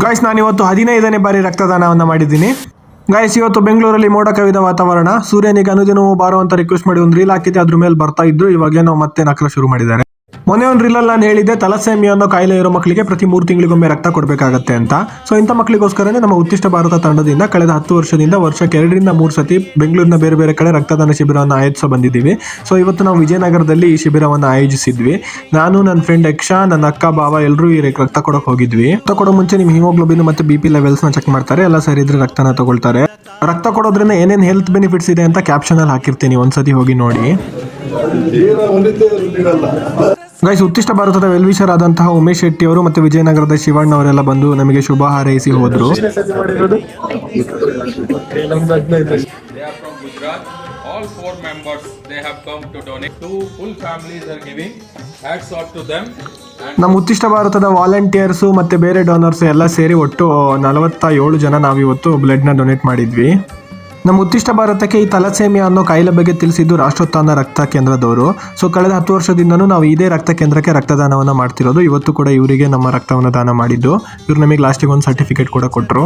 Guys ನಾನಿವತ್ತು 15ನೇ ಬಾರಿ ರಕ್ತದಾನವನ್ನು ಮಾಡಿದ್ದೀನಿ. ಗಾಯ್ಸ್ ಇವತ್ತು ಬೆಂಗಳೂರಲ್ಲಿ ಮೋಡ ಕವಿದ ವಾತಾವರಣ, ಸೂರ್ಯನಿಗೆ ಅನುದಿನವೂ ಬಾರೋ ಅಂತ ರಿಕ್ವೆಸ್ಟ್ ಮಾಡಿ ಒಂದು ರೀಲ್ ಹಾಕಿದ್ದೆ, ಅದ್ರ ಮೇಲೆ ಬರ್ತಾ ಇದ್ರು. ಇವಾಗ ನಾವು ಮತ್ತೆ ನಕಲ ಶುರು ಮಾಡಿದ್ದಾರೆ. ಮೊನ್ನೆ ಒಂದು ರೀಲಲ್ಲಿ ನಾನು ಹೇಳಿದ್ದೆ ತಲಸೇಮಿಯಾ ಅನ್ನೋ ಕಾಯಿಲೆ ಇರೋ ಮಕ್ಕಳಿಗೆ ಪ್ರತಿ 3 ತಿಂಗಳಿಗೊಮ್ಮೆ ರಕ್ತ ಕೊಡಬೇಕಾಗತ್ತೆ ಅಂತ. ಸೊ ಇಂಥ ಮಕ್ಕಳಿಗೋಸ್ಕರನೇ ನಮ್ಮ ಉತ್ತಿಷ್ಟ ಭಾರತ ತಂಡದಿಂದ ಕಳೆದ 10 ವರ್ಷದಿಂದ ವರ್ಷಕ್ಕೆ 2 ರಿಂದ 3 ಸತಿ ಬೆಂಗಳೂರಿನ ಬೇರೆ ಬೇರೆ ಕಡೆ ರಕ್ತದಾನ ಶಿಬಿರವನ್ನು ಆಯೋಜಿಸ ಬಂದಿದ್ದೀವಿ. ಸೊ ಇವತ್ತು ನಾವು ವಿಜಯನಗರದಲ್ಲಿ ಈ ಶಿಬಿರವನ್ನು ಆಯೋಜಿಸಿದ್ವಿ. ನಾನು, ನನ್ನ ಫ್ರೆಂಡ್ ಯಕ್ಷಾ, ನನ್ನ ಅಕ್ಕ, ಬಾವ ಎಲ್ಲರೂ ಈ ರಕ್ತ ಕೊಡೋಕೆ ಹೋಗಿದ್ವಿ. ರಕ್ತ ಕೊಡೋ ಮುಂಚೆ ನಿಮ್ಮ ಹಿಮೋಗ್ಲೋಬಿನ್ ಮತ್ತೆ BP ಲೆವೆಲ್ಸ್ನ ಚೆಕ್ ಮಾಡ್ತಾರೆ. ಎಲ್ಲ ಸರಿ ಇದ್ರೆ ರಕ್ತನ ತಗೊಳ್ತಾರೆ. ರಕ್ತ ಕೊಡೋದ್ರಿಂದ ಏನೇನು ಹೆಲ್ತ್ ಬೆನಿಫಿಟ್ಸ್ ಇದೆ ಅಂತ ಕ್ಯಾಪ್ಷನಲ್ಲಿ ಹಾಕಿರ್ತೀನಿ, ಒಂದ್ಸತಿ ಹೋಗಿ ನೋಡಿ. ಗೈಸ್ ಉತ್ತಿಷ್ಟ ಭಾರತದ ವೆಲ್ವಿಷರ್ ಆದಂತಹ ಉಮೇಶ್ ಶೆಟ್ಟಿ ಅವರು ಮತ್ತೆ ವಿಜಯನಗರದ ಶಿವಣ್ಣ ಅವರೆಲ್ಲ ಬಂದು ನಮಗೆ ಶುಭ ಹಾರೈಸಿ ಹೋದ್ರು. All 4 members they have come to donate. 2 full families are giving. Hats off to them. ನಮ್ಮ ಉತ್ತಿಷ್ಟ ಭಾರತದ ವಾಲಂಟಿಯರ್ಸು ಮತ್ತೆ ಬೇರೆ ಡೋನರ್ಸ್ ಎಲ್ಲ ಸೇರಿ ಒಟ್ಟು 47 ಜನ ನಾವಿವತ್ತು ಬ್ಲಡ್ನ ಡೊನೇಟ್ ಮಾಡಿದ್ವಿ. ನಮ್ಮ ಉತ್ತಿಷ್ಟ ಭಾರತಕ್ಕೆ ಈ ತಲಸೇಮಿಯಾ ಅನ್ನೋ ಕಾಯಿಲೆ ಬಗ್ಗೆ ತಿಳಿಸಿದ್ದು ರಾಷ್ಟ್ರೋತ್ಥಾನ ರಕ್ತ ಕೇಂದ್ರದವರು. ಸೊ ಕಳೆದ 10 ವರ್ಷದಿಂದನೂ ನಾವು ಇದೇ ರಕ್ತ ಕೇಂದ್ರಕ್ಕೆ ರಕ್ತದಾನವನ್ನು ಮಾಡ್ತಿರೋದು. ಇವತ್ತು ಕೂಡ ಇವರಿಗೆ ನಮ್ಮ ರಕ್ತವನ್ನು ದಾನ ಮಾಡಿದ್ದು. ಇವ್ರು ನಮಗೆ ಲಾಸ್ಟಿಗೆ ಒಂದು ಸರ್ಟಿಫಿಕೇಟ್ ಕೂಡ ಕೊಟ್ಟರು.